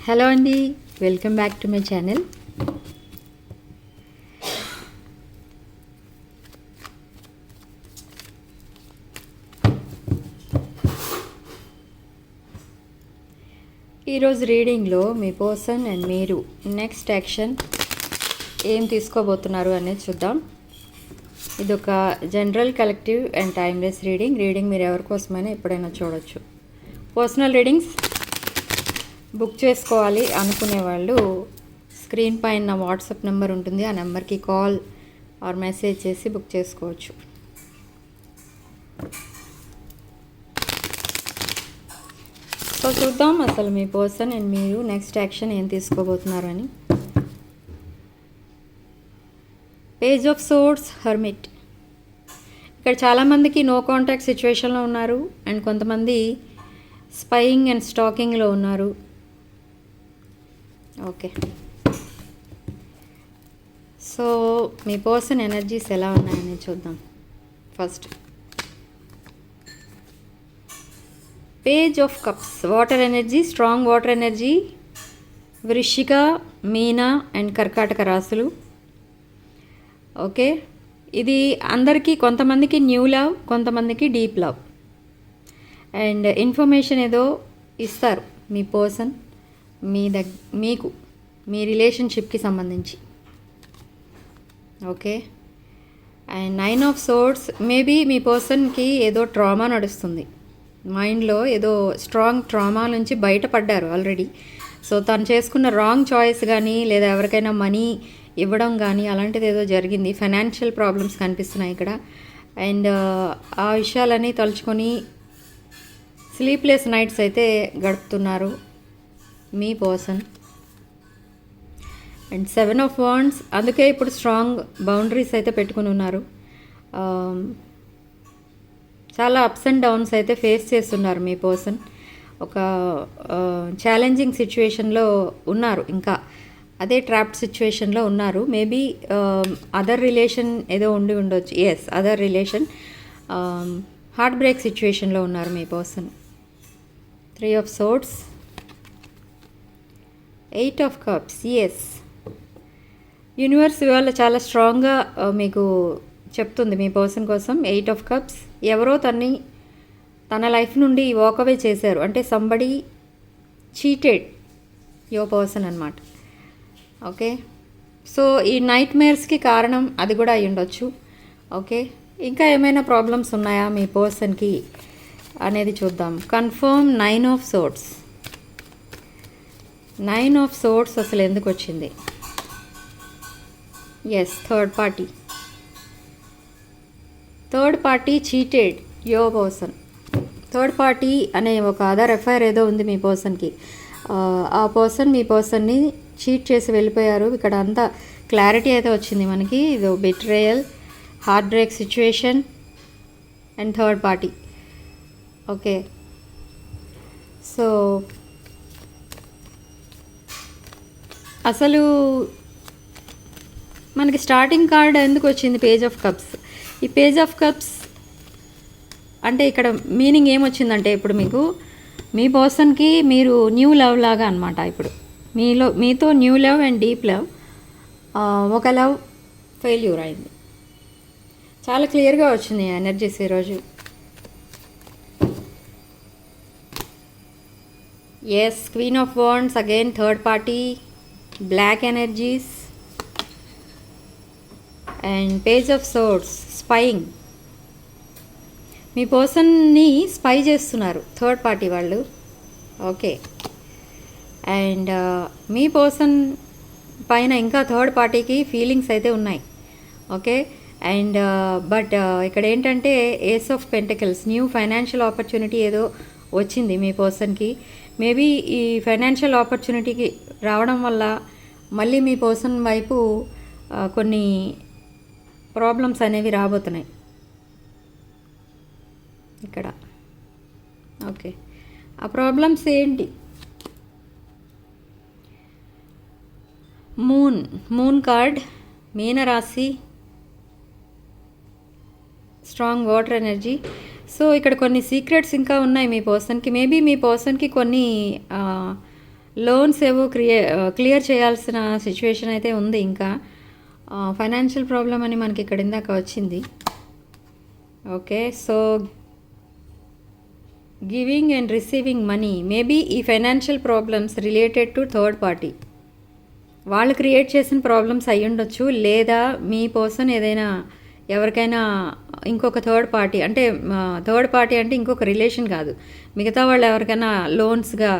Hello అండి, welcome back to my channel. ఈరోజు రీడింగ్లో మీ person and మీరు నెక్స్ట్ యాక్షన్ ఏం తీసుకోబోతున్నారు అనేది చూద్దాం. ఇది ఒక general, collective and timeless reading మీరు ఎవరి కోసమైనా ఎప్పుడైనా చూడొచ్చు. పర్సనల్ రీడింగ్స్ బుక్ చేసుకోవాలి అనుకునే వాళ్ళు స్క్రీన్ పైన నా వాట్సాప్ నెంబర్ ఉంటుంది. ఆ నెంబర్కి కాల్ ఆర్ మెసేజ్ చేసి బుక్ చేసుకోవచ్చు. సో చూద్దాం అసలు మీ పర్సన్ అండ్ మీరు నెక్స్ట్ యాక్షన్ ఏం తీసుకోబోతున్నారు అని. Page of swords, hermit. ఇక్కడ చాలామందికి నో కాంటాక్ట్ సిచ్యువేషన్లో ఉన్నారు అండ్ కొంతమంది స్పైయింగ్ అండ్ స్టాకింగ్లో ఉన్నారు. ఓకే, సో మీ పర్సన్ ఎనర్జీస్ ఎలా ఉన్నాయని చూద్దాం. First page of cups, water energy, strong water energy, వృశ్చిక, మీన అండ్ కర్కాటక రాశులు. ఓకే, ఇది అందరికీ, కొంతమందికి న్యూ లవ్, కొంతమందికి డీప్ లవ్ అండ్ ఇన్ఫర్మేషన్ ఏదో ఇస్తారు మీ పర్సన్ మీకు మీ రిలేషన్షిప్కి సంబంధించి. Okay, and 9 of swords, maybe మీ పర్సన్కి ఏదో ట్రామా నడుస్తుంది మైండ్లో, ఏదో స్ట్రాంగ్ ట్రామా నుంచి బయటపడ్డారు ఆల్రెడీ. సో తను చేసుకున్న రాంగ్ చాయిస్ కానీ లేదా ఎవరికైనా మనీ ఇవ్వడం కానీ అలాంటిది ఏదో జరిగింది. ఫైనాన్షియల్ ప్రాబ్లమ్స్ కనిపిస్తున్నాయి ఇక్కడ. అండ్ ఆ విషయాలన్నీ తలుచుకొని స్లీప్లెస్ నైట్స్ అయితే గడుపుతున్నారు మీ పర్సన్. అండ్ 7 ఆఫ్ వాండ్స్, అందుకే ఇప్పుడు స్ట్రాంగ్ బౌండరీస్ అయితే పెట్టుకుని ఉన్నారు. చాలా అప్స్ అండ్ డౌన్స్ అయితే ఫేస్ చేస్తున్నారు మీ పర్సన్. ఒక ఛాలెంజింగ్ సిచ్యువేషన్లో ఉన్నారు, ఇంకా అదే ట్రాప్డ్ సిచ్యువేషన్లో ఉన్నారు. మేబీ అదర్ రిలేషన్ ఏదో ఉండి ఉండొచ్చు. Yes, other relation, heart break సిచ్యువేషన్లో ఉన్నారు మీ person. 3 of swords, 8 of cups. Yes, universe ఇవాళ చాలా స్ట్రాంగ్గా మీకు చెప్తుంది మీ పర్సన్ కోసం. 8 ఆఫ్ కప్స్, ఎవరో తన లైఫ్ నుండి వాకవే చేశారు, అంటే సంబడి చీటెడ్ యువర్ పర్సన్ అనమాట. ఓకే, సో ఈ నైట్ మేర్స్కి కారణం అది కూడా అయి ఉండొచ్చు. ఓకే, ఇంకా ఏమైనా ప్రాబ్లమ్స్ ఉన్నాయా మీ పర్సన్కి అనేది చూద్దాం. Confirm 9 of swords. 9 of swords అసలు ఎందుకు వచ్చింది? Yes, third party cheated your person. Third party అనే ఒక అదర్ ఎఫ్ఐఆర్ ఏదో ఉంది మీ పర్సన్కి. ఆ పర్సన్ మీ పర్సన్ని చీట్ చేసి వెళ్ళిపోయారు. ఇక్కడ అంతా క్లారిటీ అయితే వచ్చింది మనకి. ఇది betrayal, heart break situation and third party. Okay, so అసలు మనకి స్టార్టింగ్ కార్డ్ ఎందుకు వచ్చింది? Page of cups. ఈ పేజ్ ఆఫ్ కప్స్ అంటే ఇక్కడ మీనింగ్ ఏమొచ్చిందంటే, ఇప్పుడు మీకు మీ పర్సన్కి మీరు న్యూ లవ్ లాగా అనమాట. ఇప్పుడు మీతో new love and deep love, ఒక లవ్ ఫెయిల్యూర్ అయింది. చాలా క్లియర్గా వచ్చింది ఎనర్జీస్ ఈరోజు. Yes, queen of wands, again third party, black energies and page of swords, spying. మీ పర్సన్ని స్పై చేస్తున్నారు థర్డ్ పార్టీ వాళ్ళు. ఓకే, అండ్ మీ పర్సన్ పైన ఇంకా థర్డ్ పార్టీకి ఫీలింగ్స్ అయితే ఉన్నాయి. ఓకే, అండ్ బట్ ఇక్కడ ఏంటంటే ace of pentacles, new financial opportunity ఏదో వచ్చింది మీ పర్సన్కి. మేబీ ఈ ఫైనాన్షియల్ ఆపర్చునిటీకి రావడం వల్ల మళ్ళీ మీ పర్సన్ వైపు కొన్ని ప్రాబ్లమ్స్ అనేవి రాబోతున్నాయి ఇక్కడ. ఓకే, ఆ ప్రాబ్లమ్స్ ఏంటి? మూన్ కార్డ్, మీనరాశి, స్ట్రాంగ్ వాటర్ ఎనర్జీ. సో ఇక్కడ కొన్ని సీక్రెట్స్ ఇంకా ఉన్నాయి మీ పర్సన్కి. మేబీ మీ పర్సన్కి కొన్ని లోన్స్ ఏవో క్లియర్ చేయాల్సిన సిచ్యువేషన్ అయితే ఉంది. ఇంకా ఫైనాన్షియల్ ప్రాబ్లం అని మనకి ఇక్కడ ఇందాక వచ్చింది. Okay, so giving and receiving money, maybe ఈ financial problems related to third party. వాళ్ళు క్రియేట్ చేసిన ప్రాబ్లమ్స్ అయ్యి ఉండొచ్చు, లేదా మీ పర్సన్ ఏదైనా ఎవరికైనా ఇంకొక థర్డ్ పార్టీ అంటే ఇంకొక రిలేషన్ కాదు, మిగతా వాళ్ళు ఎవరికైనా లోన్స్గా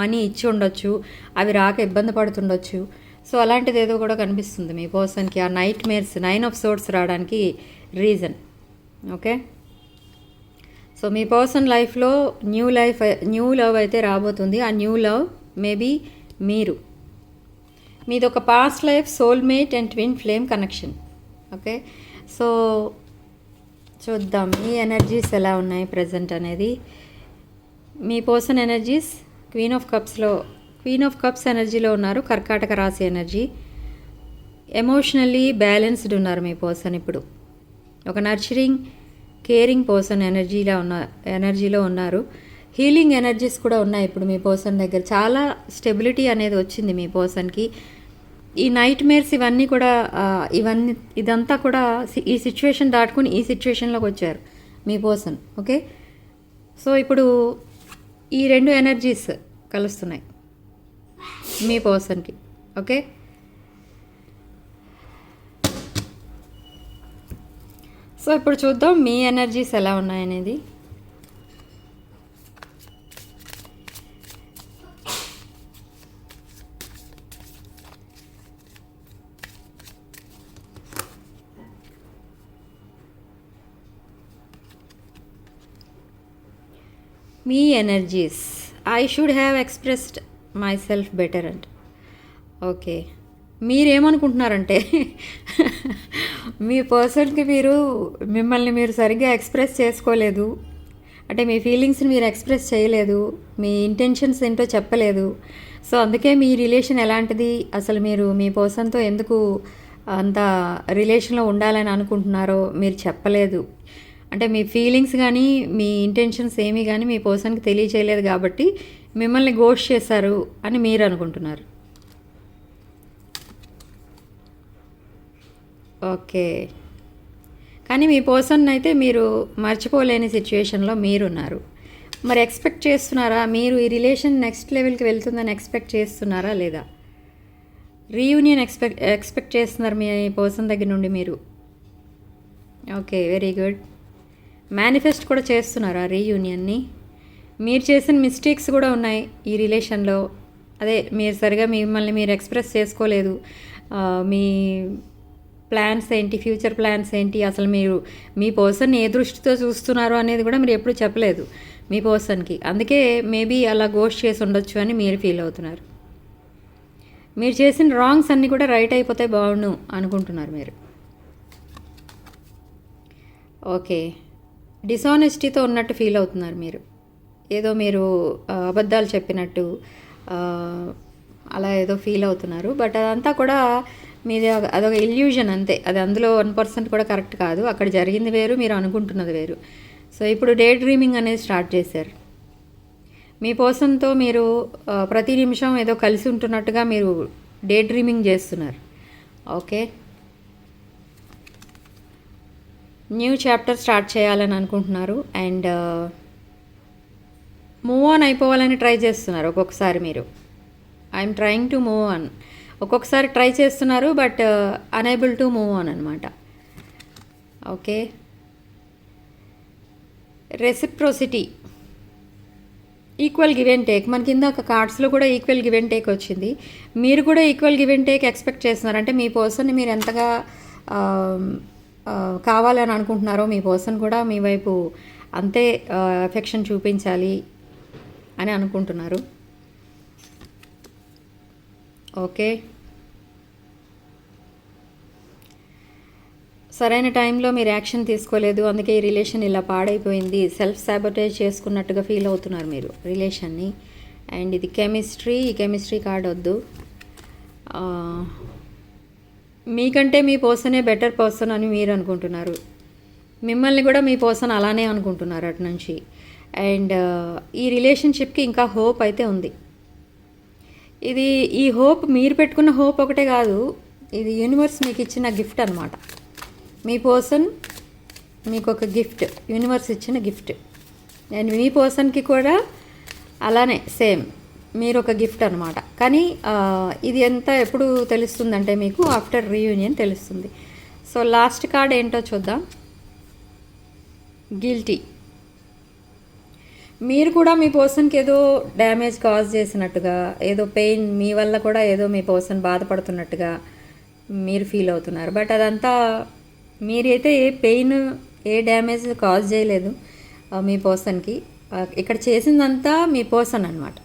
మనీ ఇచ్చి ఉండొచ్చు, అవి రాక ఇబ్బంది పడుతుండొచ్చు. సో అలాంటిది ఏదో కూడా కనిపిస్తుంది మీ పర్సన్కి. ఆ నైట్ మేర్స్ 9 ఆఫ్ సోర్డ్స్ రావడానికి రీజన్. ఓకే, సో మీ పర్సన్ లైఫ్లో న్యూ లవ్ అయితే రాబోతుంది. ఆ న్యూ లవ్ మేబీ మీది ఒక past life soulmate and twin flame connection. Okay, so చూద్దాం మీ ఎనర్జీస్ ఎలా ఉన్నాయి ప్రజెంట్ అనేది. మీ person energies queen of cups ఎనర్జీలో ఉన్నారు, కర్కాటక రాశి ఎనర్జీ. ఎమోషనల్లీ బ్యాలెన్స్డ్ ఉన్నారు మీ పర్సన్. ఇప్పుడు ఒక నర్చరింగ్ కేరింగ్ పర్సన్ ఎనర్జీలో ఉన్నారు. హీలింగ్ ఎనర్జీస్ కూడా ఉన్నాయి ఇప్పుడు మీ పర్సన్ దగ్గర. చాలా స్టెబిలిటీ అనేది వచ్చింది మీ పర్సన్కి. ఈ నైట్ మేర్స్ ఇదంతా కూడా ఈ సిచ్యువేషన్ దాటుకుని ఈ సిచ్యువేషన్లోకి వచ్చారు మీ పర్సన్. ఓకే, సో ఇప్పుడు ఈ రెండు ఎనర్జీస్ కలుస్తున్నాయి మీ పర్సన్కి. ఓకే, సో ఇప్పుడు చూద్దాం మీ ఎనర్జీస్ ఎలా ఉన్నాయనేది. మీ energies, I should have expressed myself better and. Okay, మీరేమనుకుంటున్నారంటే మీ పర్సన్కి మిమ్మల్ని మీరు సరిగ్గా ఎక్స్ప్రెస్ చేసుకోలేదు, అంటే మీ ఫీలింగ్స్ని మీరు ఎక్స్ప్రెస్ చేయలేదు, మీ ఇంటెన్షన్స్ ఏంటో చెప్పలేదు. సో అందుకే మీ రిలేషన్ ఎలాంటిది, అసలు మీరు మీ పర్సన్తో ఎందుకు అంత రిలేషన్లో ఉండాలని అనుకుంటున్నారో మీరు చెప్పలేదు. అంటే మీ ఫీలింగ్స్ కానీ మీ ఇంటెన్షన్స్ ఏమీ కానీ మీ పర్సన్కి తెలియచేయలేదు, కాబట్టి మిమ్మల్ని గోస్ట్ చేశారు అని మీరు అనుకుంటున్నారు. ఓకే, కానీ మీ పర్సన్ అయితే మీరు మర్చిపోలేని సిచ్యువేషన్లో మీరున్నారు. మరి ఎక్స్పెక్ట్ చేస్తున్నారా మీరు ఈ రిలేషన్ నెక్స్ట్ లెవెల్కి వెళ్తుందని ఎక్స్పెక్ట్ చేస్తున్నారా లేదా? రీయూనియన్ ఎక్స్పెక్ట్ చేస్తున్నారు మీ పర్సన్ దగ్గర నుండి మీరు. Okay, very good. మేనిఫెస్ట్ కూడా చేస్తున్నారా రీయూనియన్ని? మీరు చేసిన మిస్టేక్స్ కూడా ఉన్నాయి ఈ రిలేషన్లో. అదే మీరు సరిగా మిమ్మల్ని మీరు ఎక్స్ప్రెస్ చేసుకోలేదు. మీ ప్లాన్స్ ఏంటి, ఫ్యూచర్ ప్లాన్స్ ఏంటి, అసలు మీరు మీ పర్సన్ ఏ దృష్టితో చూస్తున్నారు అనేది కూడా మీరు ఎప్పుడు చెప్పలేదు మీ పర్సన్కి. అందుకే మేబీ అలా గోస్ట్ చేసి ఉండొచ్చు అని మీరు ఫీల్ అవుతున్నారు. మీరు చేసిన రాంగ్స్ అన్నీ కూడా రైట్ అయిపోతే బాగుండు అనుకుంటున్నారు మీరు. ఓకే, డిసానెస్టీతో ఉన్నట్టు ఫీల్ అవుతున్నారు మీరు. ఏదో మీరు అబద్ధాలు చెప్పినట్టు అలా ఏదో ఫీల్ అవుతున్నారు. బట్ అదంతా కూడా మీది అదొక ఇల్యూజన్ అంతే. అది అందులో 1% కూడా కరెక్ట్ కాదు. అక్కడ జరిగింది వేరు, మీరు అనుకుంటున్నది వేరు. సో ఇప్పుడు డే డ్రీమింగ్ అనేది స్టార్ట్ చేశారు. మీ పర్సన్తో మీరు ప్రతి నిమిషం ఏదో కలిసి ఉంటున్నట్టుగా మీరు డే డ్రీమింగ్ చేస్తున్నారు. ఓకే, న్యూ చాప్టర్ స్టార్ట్ చేయాలని అనుకుంటున్నారు అండ్ మూవ్ ఆన్ అయిపోవాలని ట్రై చేస్తున్నారు. ఒక్కొక్కసారి మీరు I'm trying to move on, ఒక్కొక్కసారి ట్రై చేస్తున్నారు but unable to move on అనమాట. Okay, reciprocity, equal give and take. మనకి ఇందాక కార్డ్స్లో కూడా ఈక్వల్ గివ్ అండ్ టేక్ వచ్చింది. మీరు కూడా equal give and take expect చేస్తున్నారు. అంటే మీ పర్సన్ని మీరు ఎంతగా కావాలని అనుకుంటున్నారో మీ పర్సన్ కూడా మీ వైపు అంతే ఎఫెక్షన్ చూపించాలి అని అనుకుంటున్నారు. ఓకే, సరైన టైంలో మీరు యాక్షన్ తీసుకోలేదు, అందుకే ఈ రిలేషన్ ఇలా పాడైపోయింది, సెల్ఫ్ సాబోటేజ్ చేసుకున్నట్టుగా ఫీల్ అవుతున్నారు మీరు రిలేషన్ని. అండ్ ఇది కెమిస్ట్రీ, ఈ కెమిస్ట్రీ కార్డ్ వద్దు. మీకంటే మీ పర్సనే బెటర్ పర్సన్ అని మీరు అనుకుంటున్నారు. మిమ్మల్ని కూడా మీ పర్సన్ అలానే అనుకుంటున్నారు అటు నుంచి. అండ్ ఈ రిలేషన్షిప్కి ఇంకా హోప్ అయితే ఉంది. ఇది ఈ హోప్ మీరు పెట్టుకున్న హోప్ ఒకటే కాదు, ఇది యూనివర్స్ మీకు ఇచ్చిన గిఫ్ట్ అనమాట. మీ పర్సన్ మీకు ఒక గిఫ్ట్, యూనివర్స్ ఇచ్చిన గిఫ్ట్. అండ్ మీ పర్సన్కి కూడా అలానే సేమ్ మీరు ఒక గిఫ్ట్ అనమాట. కానీ ఇది ఎంత ఎప్పుడు తెలుస్తుందంటే మీకు ఆఫ్టర్ రీయూనియన్ తెలుస్తుంది. సో లాస్ట్ కార్డ్ ఏంటో చూద్దాం. గిల్టీ. మీరు కూడా మీ పర్సన్కి ఏదో డ్యామేజ్ కాజ్ చేసినట్టుగా, ఏదో పెయిన్ మీ వల్ల కూడా ఏదో మీ పర్సన్ బాధపడుతున్నట్టుగా మీరు ఫీల్ అవుతున్నారు. బట్ అదంతా మీరైతే ఏ పెయిన్ ఏ డ్యామేజ్ కాజ్ చేయలేదు మీ పర్సన్కి. ఇక్కడ చేసిందంతా మీ పర్సన్ అనమాట.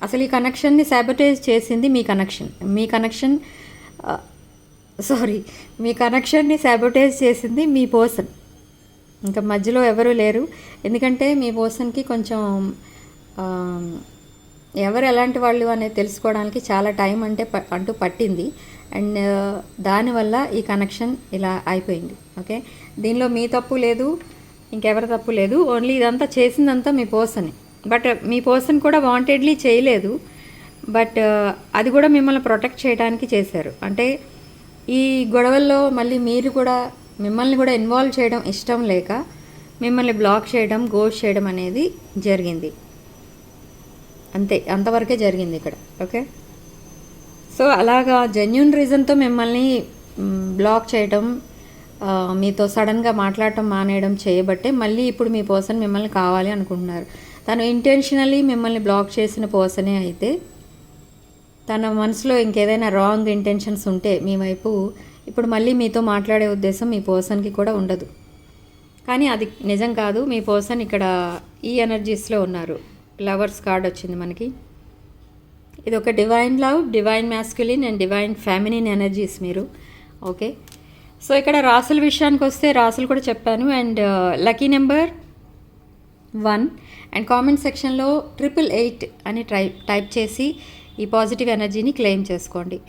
అసలు ఈ కనెక్షన్ని సాబోటేజ్ చేసింది మీ కనెక్షన్ని సాబోటేజ్ చేసింది మీ పర్సన్. ఇంకా మధ్యలో ఎవరు లేరు. ఎందుకంటే మీ పర్సన్కి కొంచెం ఎవరు ఎలాంటి వాళ్ళు అనేది తెలుసుకోవడానికి చాలా టైం అంటూ పట్టింది. అండ్ దానివల్ల ఈ కనెక్షన్ ఇలా అయిపోయింది. ఓకే, దీనిలో మీ తప్పు లేదు, ఇంకెవరి తప్పు లేదు. ఓన్లీ ఇదంతా చేసిందంతా మీ పర్సనే. బట్ మీ పర్సన్ కూడా వాంటెడ్లీ చేయలేదు. బట్ అది కూడా మిమ్మల్ని ప్రొటెక్ట్ చేయడానికి చేశారు. అంటే ఈ గొడవల్లో మళ్ళీ మిమ్మల్ని కూడా ఇన్వాల్వ్ చేయడం ఇష్టం లేక మిమ్మల్ని బ్లాక్ చేయడం, గోస్ట్ చేయడం అనేది జరిగింది. అంతవరకే జరిగింది ఇక్కడ. ఓకే, సో అలాగా జెన్యూన్ రీజన్తో మిమ్మల్ని బ్లాక్ చేయడం, మీతో సడన్గా మాట్లాడటం మానేయడం చేయబట్టే మళ్ళీ ఇప్పుడు మీ పర్సన్ మిమ్మల్ని కావాలి అనుకుంటున్నారు. తను ఇంటెన్షనల్లీ మిమ్మల్ని బ్లాక్ చేసిన పర్సనే అయితే తన మనసులో ఇంకేదైనా రాంగ్ ఇంటెన్షన్స్ ఉంటే మీ వైపు ఇప్పుడు మళ్ళీ మీతో మాట్లాడే ఉద్దేశం మీ పర్సన్కి కూడా ఉండదు. కానీ అది నిజం కాదు. మీ పర్సన్ ఇక్కడ ఈ ఎనర్జీస్లో ఉన్నారు. లవర్స్ కార్డ్ వచ్చింది మనకి. ఇది ఒక divine love, divine masculine and divine feminine energies మీరు. ఓకే, సో ఇక్కడ రాసుల విషయానికి వస్తే రాసులు కూడా చెప్పాను. And lucky number 1 and comment సెక్షన్లో 888 అని టైప్ చేసి ఈ పాజిటివ్ ఎనర్జీని క్లెయిమ్ చేసుకోండి.